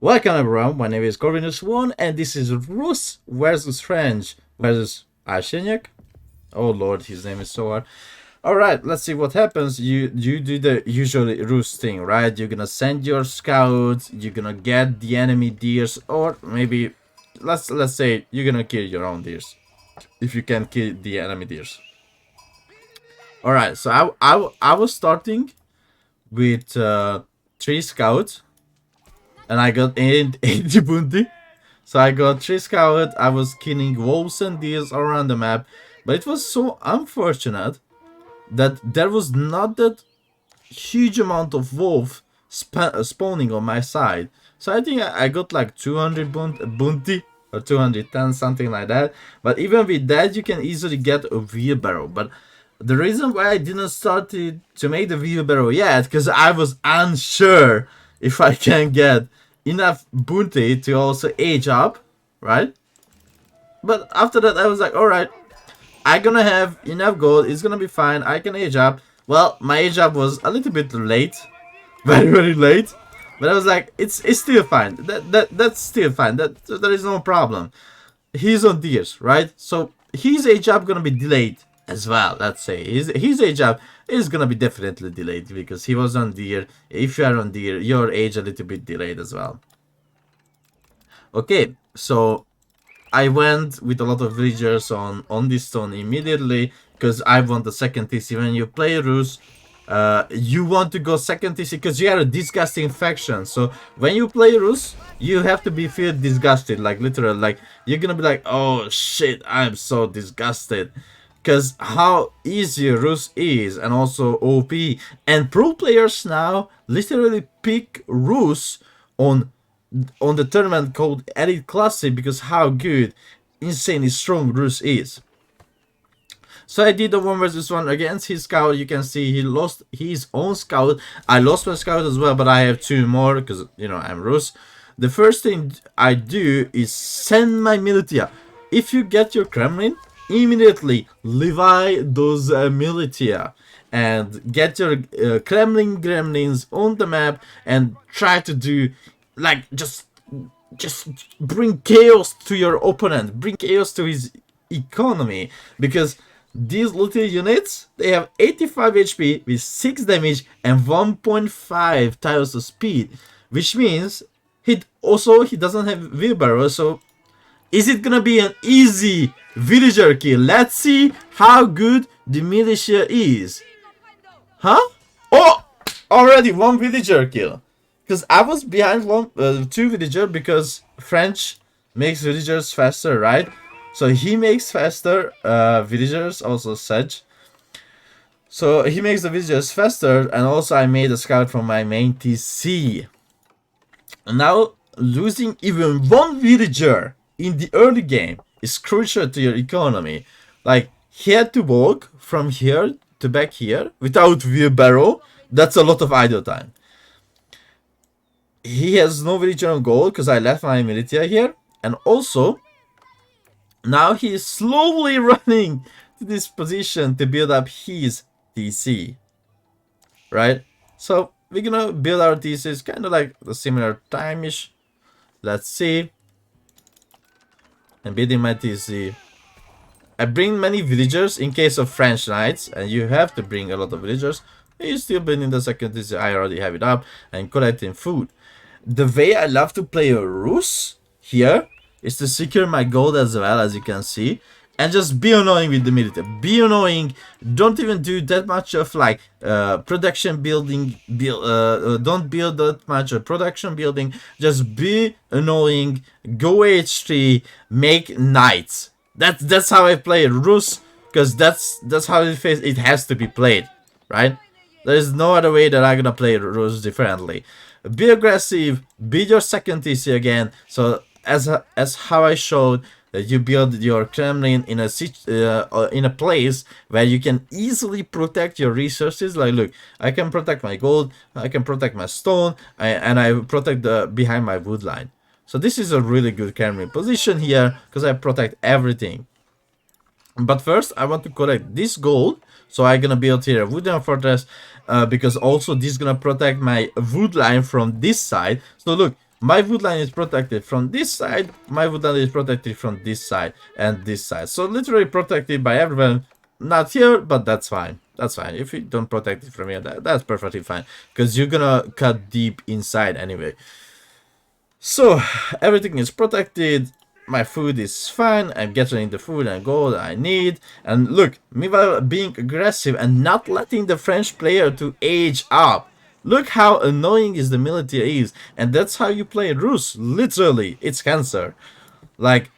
Welcome everyone, my name is Corvinus1 and this is Rus versus French versus Arsenyak. Oh lord, his name is so hard. Alright, let's see what happens. You do the usual Rus thing, right? You're gonna send your scouts, you're gonna get the enemy deers, or maybe let's say you're gonna kill your own deers. If you can kill the enemy deers. Alright, so I was starting with 3 scouts. And I got 80 bounty. So I got 3 scouts. I was killing wolves and deers around the map. But it was so unfortunate that there was not that huge amount of wolf spawning on my side. So I think I got like 200 bounty or 210, something like that. But even with that, you can easily get a wheelbarrow. But the reason why I didn't start to make the wheelbarrow yet, because I was unsure if I can get enough bounty to also age up, right? But after that, I was like, alright, I'm gonna have enough gold, it's gonna be fine, I can age up. Well, my age up was a little bit late, very late, but I was like, it's still fine, that's still fine, there is no problem. He's on deers, right? So his age up gonna be delayed as well. Let's say his age up is gonna be definitely delayed because he was on deer. If you are on deer, your age a little bit delayed as well. Okay, so I went with a lot of villagers on this stone immediately because I want the second TC. When you play Rus, you want to go second TC because you are a disgusting faction. So when you play Rus, you have to be feel disgusted, like literally, like you're gonna be like, oh shit, I'm so disgusted. Because how easy Rus is and also OP. And pro players now literally pick Rus on the tournament called Elite Classic because how good, insanely strong Rus is. So I did a 1 versus 1 against his scout. You can see he lost his own scout. I lost my scout as well, but I have 2 more because, you know, I'm Rus. The first thing I do is send my militia. If you get your Kremlin, immediately levi those militia and get your Kremlin gremlins on the map and try to do like just bring chaos to your opponent, bring chaos to his economy, because these little units, they have 85 HP with 6 damage and 1.5 tiles of speed, which means he doesn't have wheelbarrow. So is it gonna be an easy villager kill? Let's see how good the militia is. Huh? Oh! Already 1 villager kill. Because I was behind 2 villager because French makes villagers faster, right? So he makes faster villagers, also such. So he makes the villagers faster, and also I made a scout from my main TC. Now losing even 1 villager in the early game is crucial to your economy. Like, he had to walk from here to back here without wheelbarrow. That's a lot of idle time. He has no villager on gold because I left my militia here. And also, now he is slowly running to this position to build up his TC. Right? So, we're gonna build our TCs kind of like the similar time-ish. Let's see. I'm building my TC. I bring many villagers in case of French knights, and you have to bring a lot of villagers. You're still building the second TC. I already have it up and collecting food. The way I love to play a Rus here is to secure my gold as well, as you can see, and just be annoying with the military. Be annoying. Don't even do that much of like production building. Don't build that much of production building. Just be annoying. Go H3. Make knights. That's how I play Rus, because that's how it has to be played, right? There is no other way that I'm gonna play Rus differently. Be aggressive. Be your second TC again. So as how I showed, that you build your Kremlin in a place where you can easily protect your resources. Like, look, I can protect my gold, I can protect my stone, and I protect the behind my wood line. So this is a really good Kremlin position here because I protect everything. But first, I want to collect this gold. So I'm gonna build here a wooden fortress because also this is gonna protect my wood line from this side. So look, my woodline is protected from this side, my woodline is protected from this side and this side. So literally protected by everyone. Not here, but that's fine. That's fine. If you don't protect it from here, that's perfectly fine. Because you're gonna cut deep inside anyway. So everything is protected. My food is fine. I'm getting the food and gold I need. And look, meanwhile being aggressive and not letting the French player to age up. Look how annoying is the military is. And that's how you play Rus. Literally, it's cancer. Like,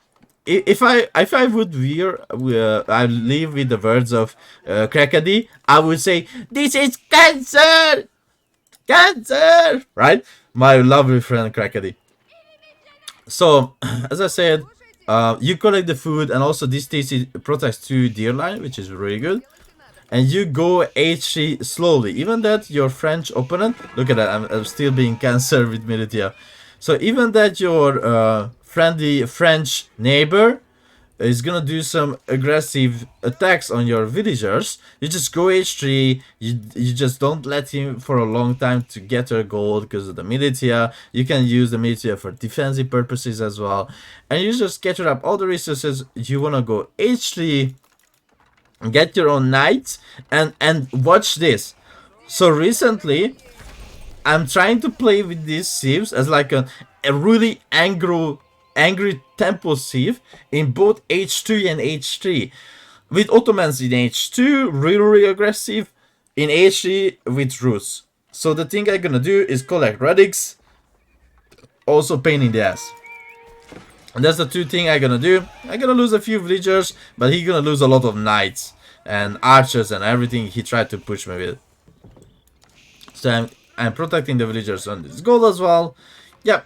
if I would I live with the words of Krakadi, I would say, this is cancer! Cancer! Right? My lovely friend Krakadi. So, as I said, you collect the food, and also this TC protects 2 deer line, which is really good. And you go H3 slowly. Even that your French opponent, look at that, I'm still being cancer with Militia. So even that your friendly French neighbor is gonna do some aggressive attacks on your villagers, you just go H3, you just don't let him for a long time to get your gold because of the militia. You can use the militia for defensive purposes as well, and you just gather up all the resources. You wanna go H3, get your own knights, and watch this. So recently I'm trying to play with these sieves as like a really angry tempo sieve in both H2 and H3. With Ottomans in H2, really aggressive. In H3 with Rus. So the thing I'm gonna do is collect relics. Also pain in the ass. And that's the 2 things I'm gonna do. I'm gonna lose a few villagers, but he's gonna lose a lot of knights and archers and everything he tried to push me with. So I'm protecting the villagers on this gold as well. Yep,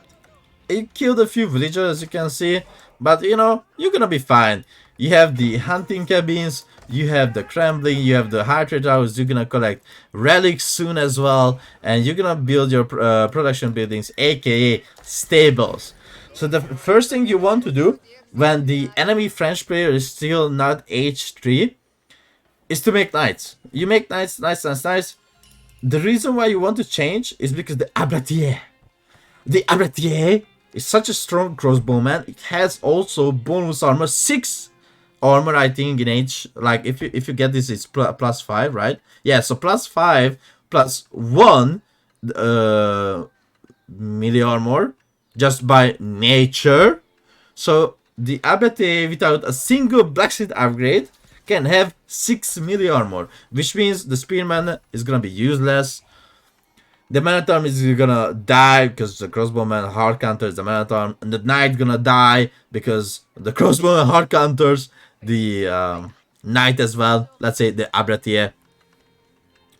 it killed a few villagers as you can see, but you know, you're gonna be fine. You have the hunting cabins, you have the crumbling, you have the high trade towers, you're gonna collect relics soon as well, and you're gonna build your production buildings, aka stables. So the first thing you want to do when the enemy French player is still not H3 is to make knights. You make knights, nice. The reason why you want to change is because the Abratier is such a strong crossbowman. It has also bonus armor, 6 armor I think in H. Like if you get this, it's plus 5, right? Yeah, so plus 5 plus 1 melee armor just by nature. So the Abratier without a single blacksmith upgrade can have 6 melee armor, which means the spearman is gonna be useless. The man-at-arm is gonna die because the crossbowman hard counters the man-at-arm, and the knight gonna die because the crossbowman hard counters the knight as well. Let's say the Abratier,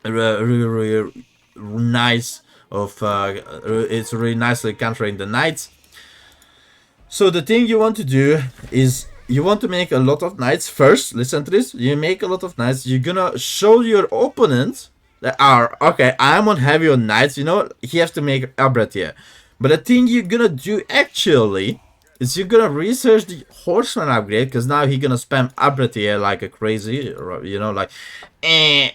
really nice of it's really nicely countering the knights. So the thing you want to do is you want to make a lot of knights first. Listen to this. You make a lot of knights. You're gonna show your opponent that are okay. I'm on heavy on knights. You know he has to make Abratier. But the thing you're gonna do actually is you're gonna research the horseman upgrade, because now he's gonna spam Abratier like a crazy. You know, like,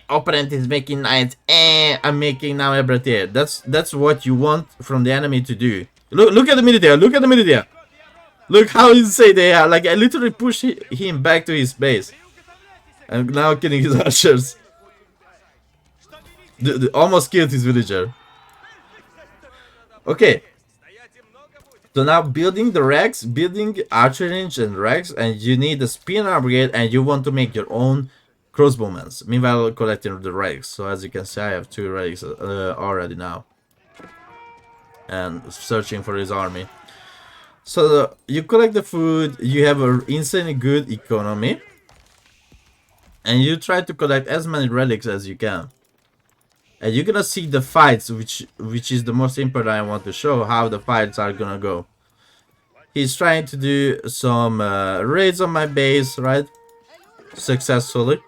opponent is making knights. I'm making now Abratier. That's what you want from the enemy to do. Look at the military. Look at the military. Look how insane they are. Like, I literally pushed him back to his base. I'm now killing his archers. Almost killed his villager. Okay. So now building the racks, building archer range and racks, and you need the spear brigade, and you want to make your own crossbowmen. Meanwhile, collecting the relics. So as you can see, I have 2 relics already now. And searching for his army. So you collect the food, you have an insanely good economy, and you try to collect as many relics as you can. And you're gonna see the fights, which is the most important. I want to show how the fights are gonna go. He's trying to do some raids on my base, right? Successfully.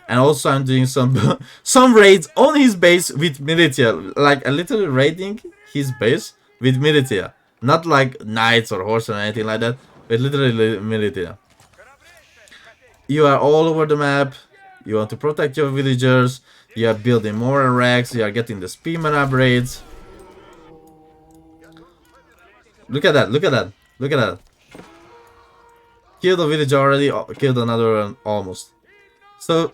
And also I'm doing some some raids on his base with militia, like a little raiding his base with militia. Not like knights or horses or anything like that, but literally militia. You are all over the map. You want to protect your villagers. You are building more racks. You are getting the spearman upgrades. Look at that. Look at that. Look at that. Killed a villager already. Killed another one almost. So,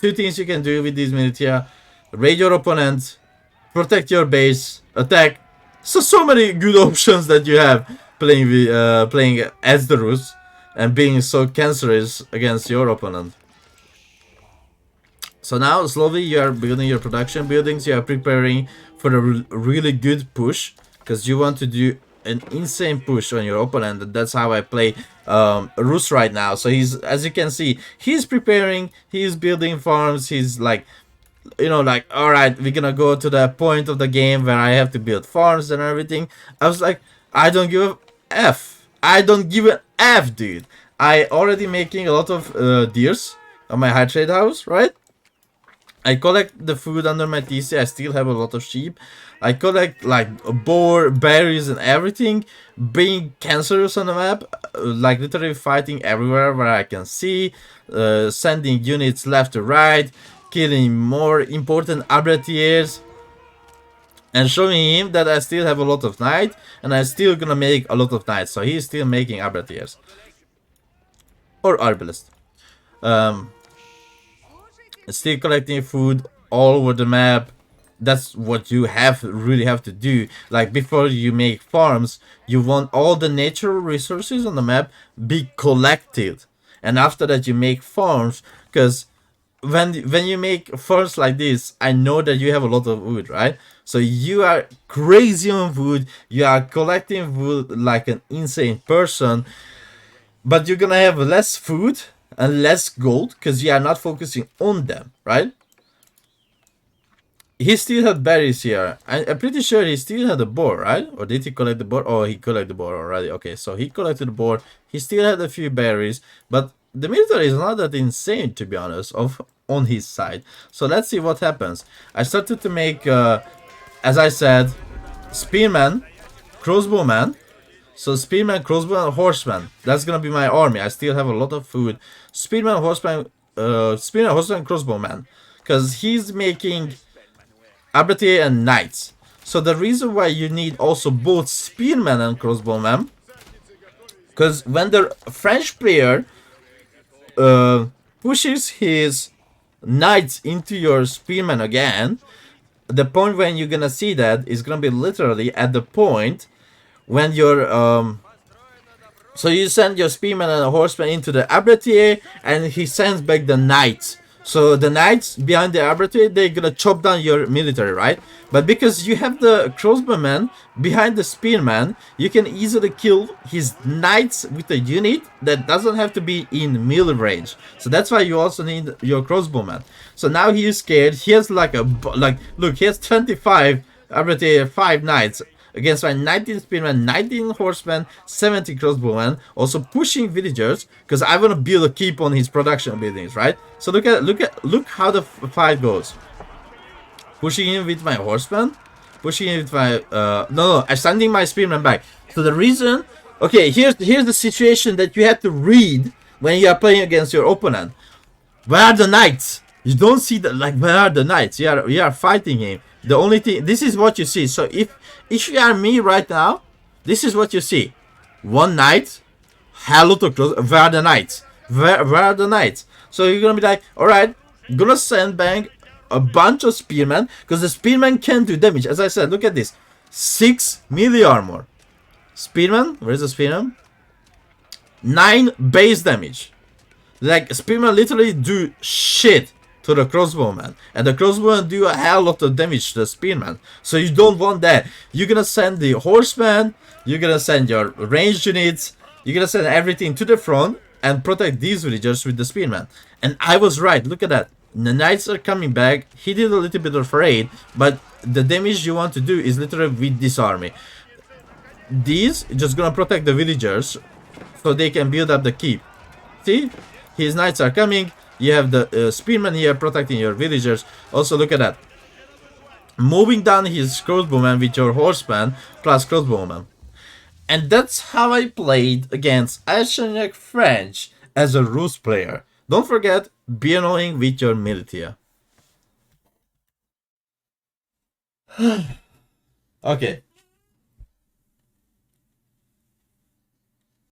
two things you can do with these militia. Raid your opponent. Protect your base. Attack. So many good options that you have playing with, playing as the Rus. And being so cancerous against your opponent. So now, slowly, you are building your production buildings. You are preparing for a really good push. Because you want to do an insane push on your opponent. And that's how I play Rus right now. So he's, as you can see, he's preparing. He's building farms. He's like, you know, like, alright, we're gonna go to the point of the game where I have to build farms and everything. I was like, I don't give a F. I don't give an F, dude. I already making a lot of deers on my high trade house, right? I collect the food under my TC. I still have a lot of sheep. I collect like boar, berries and everything. Being cancerous on the map. Like literally fighting everywhere where I can see. Sending units left to right. Killing more important abratiers. And showing him that I still have a lot of knight. And I'm still gonna make a lot of knights. So he's still making abratiers. Or arbalist. Still collecting food all over the map. That's what you really have to do. Like before you make farms, you want all the natural resources on the map be collected, and after that you make farms. Because when you make farms like this, I know that you have a lot of wood, right? So you are crazy on wood. You are collecting wood like an insane person, but you're gonna have less food and less gold because you are not focusing on them, right? He still had berries here. I'm pretty sure he still had the boar, right? Or did he collect the boar? Oh, he collected the boar already. Okay, so he collected the boar. He still had a few berries, but the military is not that insane, to be honest, on his side. So let's see what happens. I started to make, as I said, spearman, crossbowman. So spearman, crossbow, and horseman. That's gonna be my army. I still have a lot of food. Spearman, horseman, crossbowman, because he's making abratier and knights. So the reason why you need also both spearman and crossbowman, because when the French player pushes his knights into your spearman again, the point when you're gonna see that is gonna be literally at the point when you're so you send your spearman and a horseman into the abratier, and he sends back the knights. So the knights behind the abratier, they're gonna chop down your military, right? But because you have the crossbowman behind the spearman, you can easily kill his knights with a unit that doesn't have to be in melee range. So that's why you also need your crossbowman. So now he is scared. He has like look, he has 25 abratier, 5 knights against my 19 spearmen, 19 horsemen, 70 crossbowmen, also pushing villagers because I want to build a keep on his production buildings, right? So look how the fight goes. Pushing in with my horsemen, pushing in with my I'm sending my spearmen back. So the reason, okay, here's the situation that you have to read when you are playing against your opponent. Where are the knights? You don't see the, like, where are the knights? You are fighting him. The only thing, this is what you see. So if you are me right now, this is what you see. One knight, hell of close. Where are the knights? Where are the knights? So you're gonna be like, alright, gonna send back a bunch of spearmen, because the spearmen can do damage. As I said, look at this. 6 melee armor. Spearman, where's the spearman? 9 base damage. Like, spearmen literally do shit to the crossbowman, and the crossbowman do a hell lot of damage to the spearman. So you don't want that. You're gonna send the horseman, you're gonna send your ranged units, you're gonna send everything to the front and protect these villagers with the spearman. And I was right, look at that. The knights are coming back. He did a little bit of raid, but the damage you want to do is literally with this army. These just gonna protect the villagers so they can build up the keep. See, his knights are coming. You have the spearman here protecting your villagers. Also, look at that. Moving down his crossbowman with your horseman plus crossbowman. And that's how I played against Archaniac French as a Rus player. Don't forget, be annoying with your militia. Okay.